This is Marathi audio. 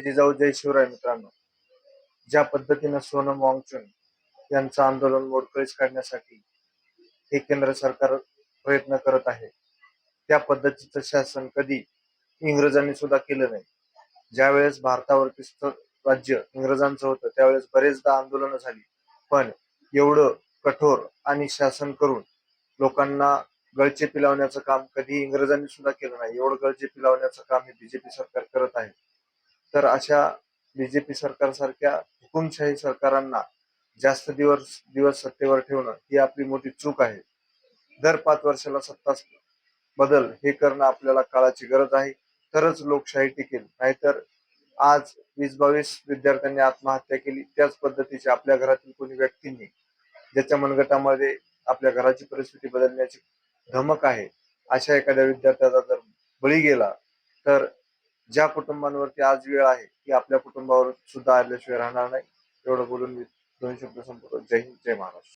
जिजाऊ जय शिवराय. मित्रांनो, ज्या पद्धतीनं सोनम वांगचुक यांचं आंदोलन मोडकळीस काढण्यासाठी हे केंद्र सरकार प्रयत्न करत आहे, त्या पद्धतीचं शासन कधी इंग्रजांनी सुद्धा केलं नाही. ज्यावेळेस भारतावरती राज्य इंग्रजांचं होतं त्यावेळेस बरेचदा आंदोलनं झाली, पण एवढं कठोर आणि शासन करून लोकांना गळचेपी लावण्याचं काम कधी इंग्रजांनी सुद्धा केलं नाही. एवढं गळचेपी लावण्याचं काम हे बीजेपी सरकार करत आहे. तर अशा बीजेपी सरकारसारख्या हुकुमशाही सरकारांना जास्त दिवस दिवस सत्तेवर ठेवणं ही आपली मोठी चूक आहे. दर 5 वर्षाला सत्ता बदल हे करणं आपल्याला काळाची गरज आहे. तरच लोकशाही टिकेल. नाहीतर आज 20-22 विद्यार्थ्यांनी आत्महत्या केली, त्याच पद्धतीची आपल्या घरातील कोणी व्यक्तींनी ज्याच्या मनगटामध्ये आपल्या घराची परिस्थिती बदलण्याची धमक आहे, अशा एखाद्या विद्यार्थ्याचा जर बळी गेला, तर ज्या कुटुंबांवरती आज वेळ आहे ती आपल्या कुटुंबावर सुद्धा आल्याशिवाय राहणार नाही. एवढं बोलून मी 2 शब्द संपवतो. जय हिंद, जय महाराष्ट्र.